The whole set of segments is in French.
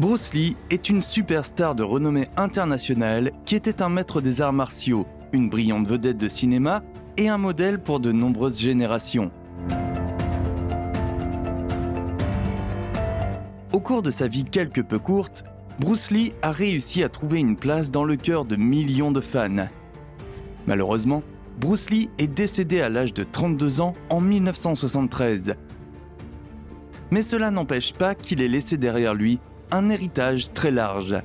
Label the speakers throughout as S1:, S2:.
S1: Bruce Lee est une superstar de renommée internationale qui était un maître des arts martiaux, une brillante vedette de cinéma et un modèle pour de nombreuses générations. Au cours de sa vie quelque peu courte, Bruce Lee a réussi à trouver une place dans le cœur de millions de fans. Malheureusement, Bruce Lee est décédé à l'âge de 32 ans en 1973. Mais cela n'empêche pas qu'il ait laissé derrière lui un héritage très large.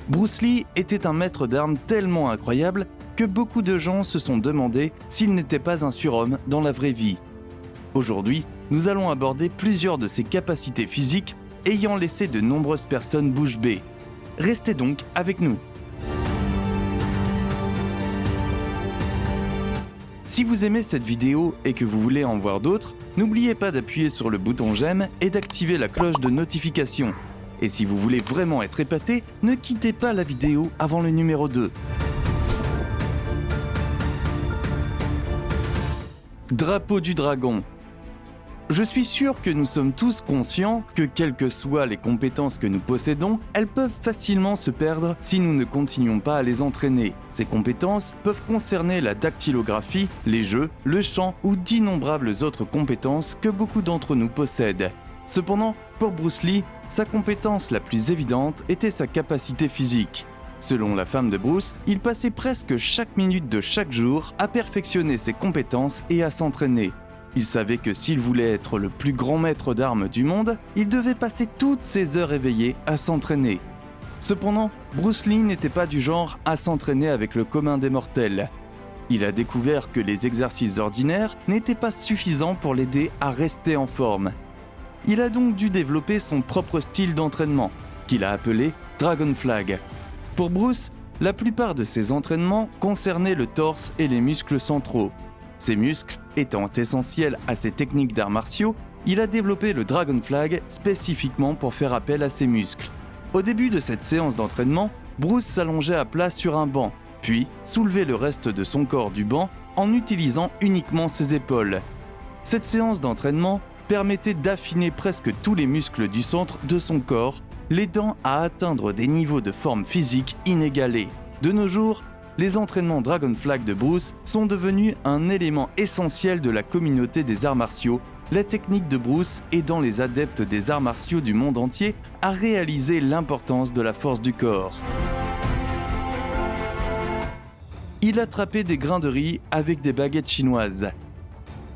S1: Bruce Lee était un maître d'armes tellement incroyable que beaucoup de gens se sont demandé s'il n'était pas un surhomme dans la vraie vie. Aujourd'hui, nous allons aborder plusieurs de ses capacités physiques ayant laissé de nombreuses personnes bouche bée. Restez donc avec nous. Si vous aimez cette vidéo et que vous voulez en voir d'autres, n'oubliez pas d'appuyer sur le bouton j'aime et d'activer la cloche de notification. Et si vous voulez vraiment être épaté, ne quittez pas la vidéo avant le numéro 2. Drapeau du dragon. Je suis sûr que nous sommes tous conscients que quelles que soient les compétences que nous possédons, elles peuvent facilement se perdre si nous ne continuons pas à les entraîner. Ces compétences peuvent concerner la dactylographie, les jeux, le chant ou d'innombrables autres compétences que beaucoup d'entre nous possèdent. Cependant, pour Bruce Lee, sa compétence la plus évidente était sa capacité physique. Selon la femme de Bruce, il passait presque chaque minute de chaque jour à perfectionner ses compétences et à s'entraîner. Il savait que s'il voulait être le plus grand maître d'armes du monde, il devait passer toutes ses heures éveillées à s'entraîner. Cependant, Bruce Lee n'était pas du genre à s'entraîner avec le commun des mortels. Il a découvert que les exercices ordinaires n'étaient pas suffisants pour l'aider à rester en forme. Il a donc dû développer son propre style d'entraînement, qu'il a appelé Dragon Flag. Pour Bruce, la plupart de ses entraînements concernaient le torse et les muscles centraux. Ces muscles étant essentiels à ses techniques d'arts martiaux, il a développé le Dragon Flag spécifiquement pour faire appel à ses muscles. Au début de cette séance d'entraînement, Bruce s'allongeait à plat sur un banc, puis soulevait le reste de son corps du banc en utilisant uniquement ses épaules. Cette séance d'entraînement permettait d'affiner presque tous les muscles du centre de son corps, l'aidant à atteindre des niveaux de forme physique inégalés. De nos jours, les entraînements Dragon Flag de Bruce sont devenus un élément essentiel de la communauté des arts martiaux, la technique de Bruce aidant les adeptes des arts martiaux du monde entier à réaliser l'importance de la force du corps. Il attrapait des grains de riz avec des baguettes chinoises.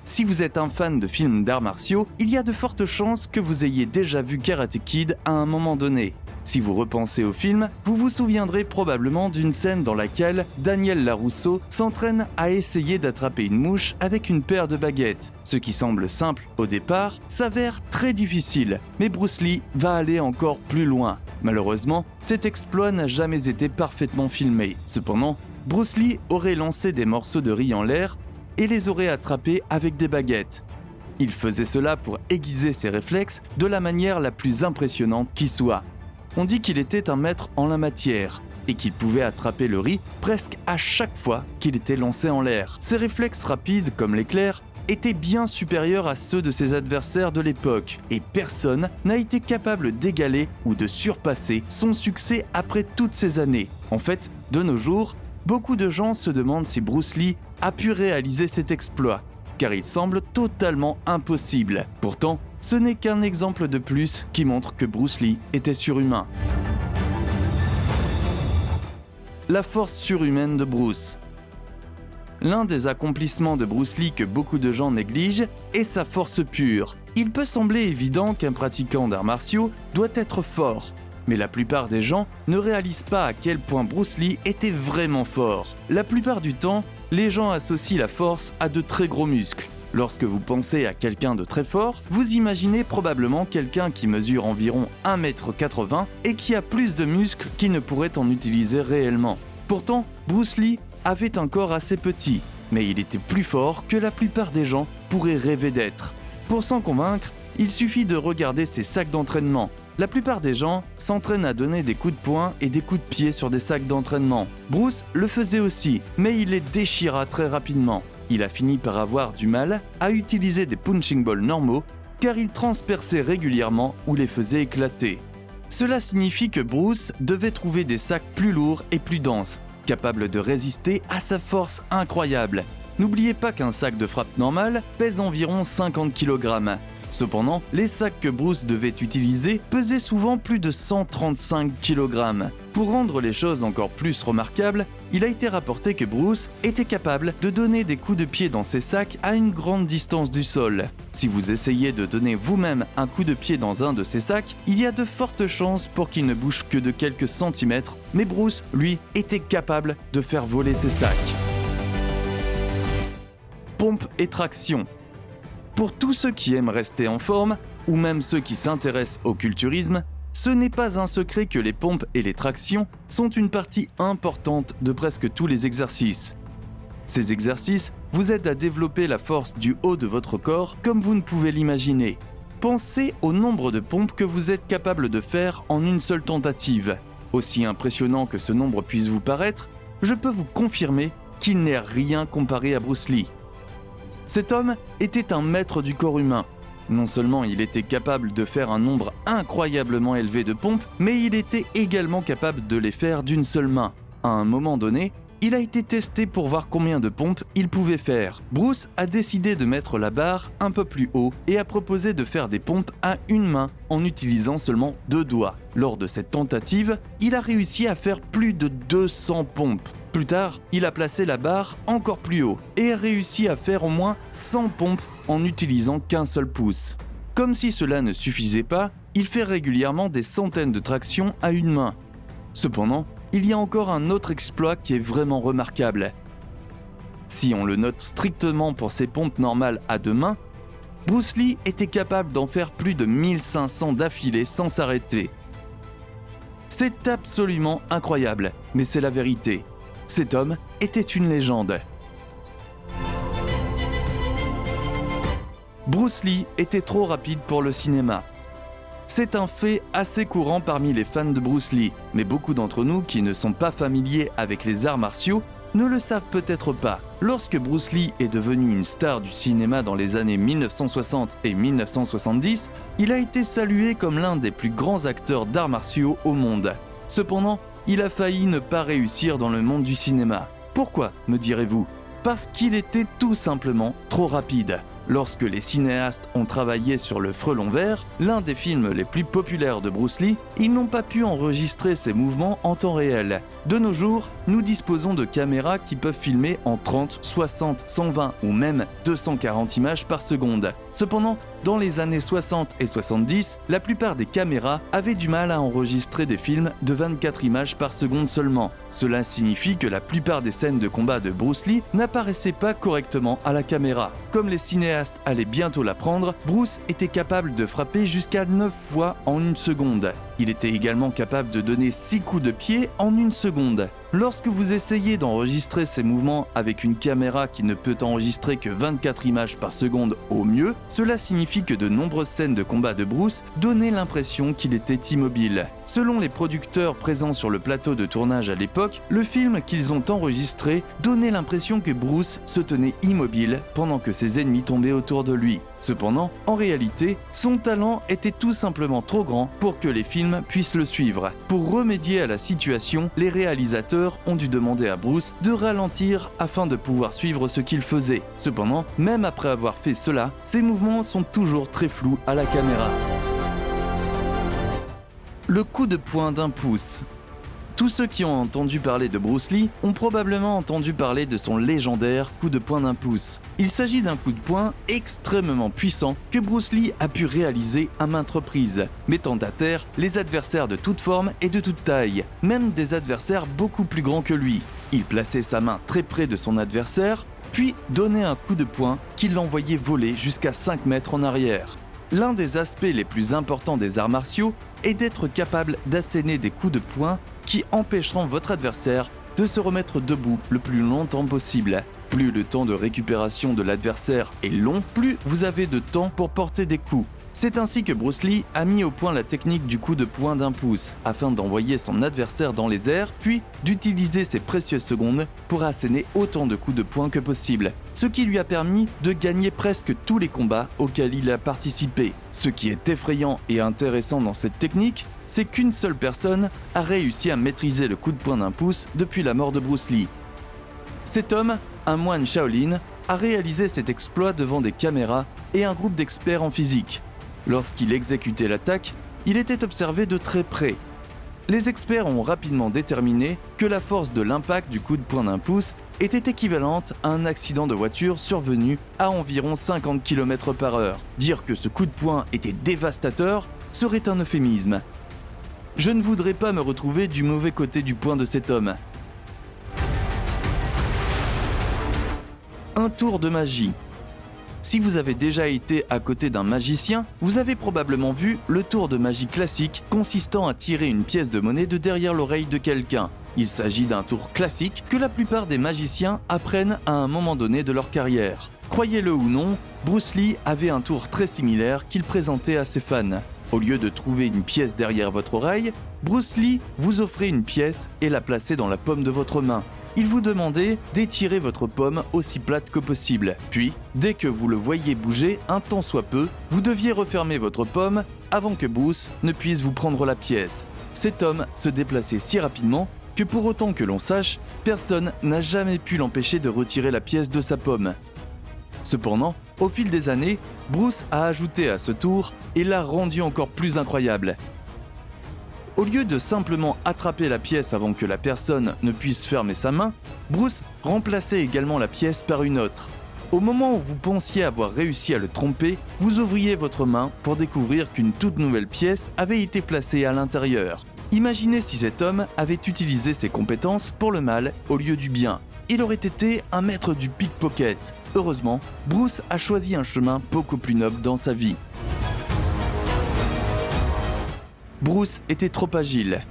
S1: Si vous êtes un fan de films d'arts martiaux, il y a de fortes chances que vous ayez déjà vu Karate Kid à un moment donné. Si vous repensez au film, vous vous souviendrez probablement d'une scène dans laquelle Daniel LaRusso s'entraîne à essayer d'attraper une mouche avec une paire de baguettes. Ce qui semble simple au départ s'avère très difficile, mais Bruce Lee va aller encore plus loin. Malheureusement, cet exploit n'a jamais été parfaitement filmé. Cependant, Bruce Lee aurait lancé des morceaux de riz en l'air et les aurait attrapés avec des baguettes. Il faisait cela pour aiguiser ses réflexes de la manière la plus impressionnante qui soit. On dit qu'il était un maître en la matière et qu'il pouvait attraper le riz presque à chaque fois qu'il était lancé en l'air. Ses réflexes rapides comme l'éclair étaient bien supérieurs à ceux de ses adversaires de l'époque et personne n'a été capable d'égaler ou de surpasser son succès après toutes ces années. En fait, de nos jours, beaucoup de gens se demandent si Bruce Lee a pu réaliser cet exploit, car il semble totalement impossible. Pourtant, ce n'est qu'un exemple de plus qui montre que Bruce Lee était surhumain. La force surhumaine de Bruce. L'un des accomplissements de Bruce Lee que beaucoup de gens négligent est sa force pure. Il peut sembler évident qu'un pratiquant d'arts martiaux doit être fort, mais la plupart des gens ne réalisent pas à quel point Bruce Lee était vraiment fort. La plupart du temps, les gens associent la force à de très gros muscles. Lorsque vous pensez à quelqu'un de très fort, vous imaginez probablement quelqu'un qui mesure environ 1,80 m et qui a plus de muscles qu'il ne pourrait en utiliser réellement. Pourtant, Bruce Lee avait un corps assez petit, mais il était plus fort que la plupart des gens pourraient rêver d'être. Pour s'en convaincre, il suffit de regarder ses sacs d'entraînement. La plupart des gens s'entraînent à donner des coups de poing et des coups de pied sur des sacs d'entraînement. Bruce le faisait aussi, mais il les déchira très rapidement. Il a fini par avoir du mal à utiliser des punching balls normaux car il transperçait régulièrement ou les faisait éclater. Cela signifie que Bruce devait trouver des sacs plus lourds et plus denses, capables de résister à sa force incroyable. N'oubliez pas qu'un sac de frappe normal pèse environ 50 kg. Cependant, les sacs que Bruce devait utiliser pesaient souvent plus de 135 kg. Pour rendre les choses encore plus remarquables, il a été rapporté que Bruce était capable de donner des coups de pied dans ses sacs à une grande distance du sol. Si vous essayez de donner vous-même un coup de pied dans un de ces sacs, il y a de fortes chances pour qu'il ne bouge que de quelques centimètres, mais Bruce, lui, était capable de faire voler ses sacs. Pompe et traction. Pour tous ceux qui aiment rester en forme, ou même ceux qui s'intéressent au culturisme, ce n'est pas un secret que les pompes et les tractions sont une partie importante de presque tous les exercices. Ces exercices vous aident à développer la force du haut de votre corps comme vous ne pouvez l'imaginer. Pensez au nombre de pompes que vous êtes capable de faire en une seule tentative. Aussi impressionnant que ce nombre puisse vous paraître, je peux vous confirmer qu'il n'est rien comparé à Bruce Lee. Cet homme était un maître du corps humain. Non seulement il était capable de faire un nombre incroyablement élevé de pompes, mais il était également capable de les faire d'une seule main. À un moment donné, il a été testé pour voir combien de pompes il pouvait faire. Bruce a décidé de mettre la barre un peu plus haut et a proposé de faire des pompes à une main en utilisant seulement 2 doigts. Lors de cette tentative, il a réussi à faire plus de 200 pompes. Plus tard, il a placé la barre encore plus haut et a réussi à faire au moins 100 pompes en n'utilisant qu'un seul pouce. Comme si cela ne suffisait pas, il fait régulièrement des centaines de tractions à une main. Cependant, il y a encore un autre exploit qui est vraiment remarquable. Si on le note strictement pour ses pompes normales à 2 mains, Bruce Lee était capable d'en faire plus de 1500 d'affilée sans s'arrêter. C'est absolument incroyable, mais c'est la vérité. Cet homme était une légende. Bruce Lee était trop rapide pour le cinéma. C'est un fait assez courant parmi les fans de Bruce Lee, mais beaucoup d'entre nous qui ne sont pas familiers avec les arts martiaux ne le savent peut-être pas. Lorsque Bruce Lee est devenu une star du cinéma dans les années 1960 et 1970, il a été salué comme l'un des plus grands acteurs d'arts martiaux au monde. Cependant, il a failli ne pas réussir dans le monde du cinéma. Pourquoi, me direz-vous ? Parce qu'il était tout simplement trop rapide. Lorsque les cinéastes ont travaillé sur Le Frelon Vert, l'un des films les plus populaires de Bruce Lee, ils n'ont pas pu enregistrer ses mouvements en temps réel. De nos jours, nous disposons de caméras qui peuvent filmer en 30, 60, 120 ou même 240 images par seconde. Cependant, dans les années 60 et 70, la plupart des caméras avaient du mal à enregistrer des films de 24 images par seconde seulement. Cela signifie que la plupart des scènes de combat de Bruce Lee n'apparaissaient pas correctement à la caméra. Comme les cinéastes allaient bientôt l'apprendre, Bruce était capable de frapper jusqu'à 9 fois en une seconde. Il était également capable de donner 6 coups de pied en une seconde. Lorsque vous essayez d'enregistrer ces mouvements avec une caméra qui ne peut enregistrer que 24 images par seconde au mieux, cela signifie que de nombreuses scènes de combat de Bruce donnaient l'impression qu'il était immobile. Selon les producteurs présents sur le plateau de tournage à l'époque, le film qu'ils ont enregistré donnait l'impression que Bruce se tenait immobile pendant que ses ennemis tombaient autour de lui. Cependant, en réalité, son talent était tout simplement trop grand pour que les films puissent le suivre. Pour remédier à la situation, les réalisateurs ont dû demander à Bruce de ralentir afin de pouvoir suivre ce qu'il faisait. Cependant, même après avoir fait cela, ses mouvements sont toujours très flous à la caméra. Le coup de poing d'1 pouce. Tous ceux qui ont entendu parler de Bruce Lee ont probablement entendu parler de son légendaire coup de poing d'1 pouce. Il s'agit d'un coup de poing extrêmement puissant que Bruce Lee a pu réaliser à maintes reprises, mettant à terre les adversaires de toute forme et de toute taille, même des adversaires beaucoup plus grands que lui. Il plaçait sa main très près de son adversaire, puis donnait un coup de poing qui l'envoyait voler jusqu'à 5 mètres en arrière. L'un des aspects les plus importants des arts martiaux est d'être capable d'asséner des coups de poing qui empêcheront votre adversaire de se remettre debout le plus longtemps possible. Plus le temps de récupération de l'adversaire est long, plus vous avez de temps pour porter des coups. C'est ainsi que Bruce Lee a mis au point la technique du coup de poing d'1 pouce, afin d'envoyer son adversaire dans les airs, puis d'utiliser ces précieuses secondes pour asséner autant de coups de poing que possible. ce qui lui a permis de gagner presque tous les combats auxquels il a participé. Ce qui est effrayant et intéressant dans cette technique, c'est qu'une seule personne a réussi à maîtriser le coup de poing d'un pouce depuis la mort de Bruce Lee. Cet homme, un moine Shaolin, a réalisé cet exploit devant des caméras et un groupe d'experts en physique. Lorsqu'il exécutait l'attaque, il était observé de très près. Les experts ont rapidement déterminé que la force de l'impact du coup de poing d'un pouce était équivalente à un accident de voiture survenu à environ 50 km/h. Dire que ce coup de poing était dévastateur serait un euphémisme. Je ne voudrais pas me retrouver du mauvais côté du poing de cet homme. Un tour de magie. Si vous avez déjà été à côté d'un magicien, vous avez probablement vu le tour de magie classique consistant à tirer une pièce de monnaie de derrière l'oreille de quelqu'un. Il s'agit d'un tour classique que la plupart des magiciens apprennent à un moment donné de leur carrière. Croyez-le ou non, Bruce Lee avait un tour très similaire qu'il présentait à ses fans. Au lieu de trouver une pièce derrière votre oreille, Bruce Lee vous offrait une pièce et la plaçait dans la paume de votre main. Il vous demandait d'étirer votre paume aussi plate que possible. Puis, dès que vous le voyiez bouger un tant soit peu, vous deviez refermer votre paume avant que Bruce ne puisse vous prendre la pièce. Cet homme se déplaçait si rapidement que pour autant que l'on sache, personne n'a jamais pu l'empêcher de retirer la pièce de sa paume. Cependant, au fil des années, Bruce a ajouté à ce tour et l'a rendu encore plus incroyable. Au lieu de simplement attraper la pièce avant que la personne ne puisse fermer sa main, Bruce remplaçait également la pièce par une autre. Au moment où vous pensiez avoir réussi à le tromper, vous ouvriez votre main pour découvrir qu'une toute nouvelle pièce avait été placée à l'intérieur. Imaginez si cet homme avait utilisé ses compétences pour le mal au lieu du bien. Il aurait été un maître du pickpocket. Heureusement, Bruce a choisi un chemin beaucoup plus noble dans sa vie. Bruce était trop agile.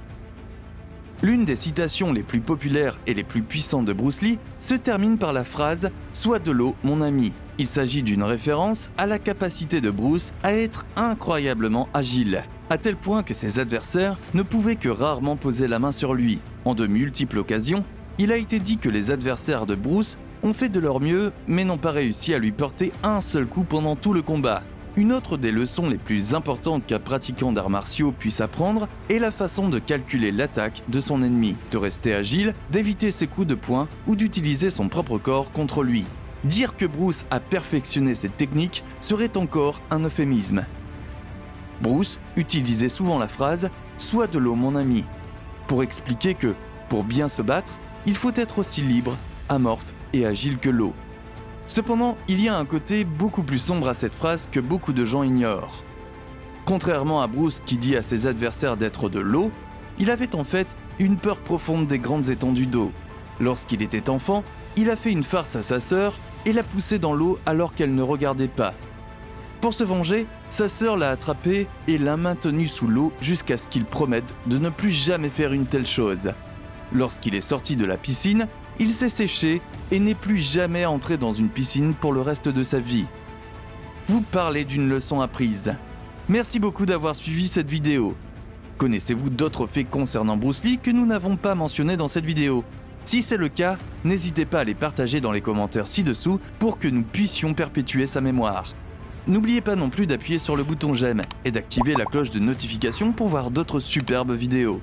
S1: L'une des citations les plus populaires et les plus puissantes de Bruce Lee se termine par la phrase « Sois de l'eau, mon ami ». Il s'agit d'une référence à la capacité de Bruce à être incroyablement agile, à tel point que ses adversaires ne pouvaient que rarement poser la main sur lui. En de multiples occasions, il a été dit que les adversaires de Bruce ont fait de leur mieux mais n'ont pas réussi à lui porter un seul coup pendant tout le combat. Une autre des leçons les plus importantes qu'un pratiquant d'arts martiaux puisse apprendre est la façon de calculer l'attaque de son ennemi, de rester agile, d'éviter ses coups de poing ou d'utiliser son propre corps contre lui. Dire que Bruce a perfectionné cette technique serait encore un euphémisme. Bruce utilisait souvent la phrase « Sois de l'eau mon ami » pour expliquer que, pour bien se battre, il faut être aussi libre, amorphe et agile que l'eau. Cependant, il y a un côté beaucoup plus sombre à cette phrase que beaucoup de gens ignorent. Contrairement à Bruce qui dit à ses adversaires d'être de l'eau, il avait en fait une peur profonde des grandes étendues d'eau. Lorsqu'il était enfant, il a fait une farce à sa sœur et l'a poussée dans l'eau alors qu'elle ne regardait pas. Pour se venger, sa sœur l'a attrapé et l'a maintenu sous l'eau jusqu'à ce qu'il promette de ne plus jamais faire une telle chose. Lorsqu'il est sorti de la piscine, il s'est séché et n'est plus jamais entré dans une piscine pour le reste de sa vie. Vous parlez d'une leçon apprise. Merci beaucoup d'avoir suivi cette vidéo. Connaissez-vous d'autres faits concernant Bruce Lee que nous n'avons pas mentionnés dans cette vidéo ? Si c'est le cas, n'hésitez pas à les partager dans les commentaires ci-dessous pour que nous puissions perpétuer sa mémoire. N'oubliez pas non plus d'appuyer sur le bouton j'aime et d'activer la cloche de notification pour voir d'autres superbes vidéos.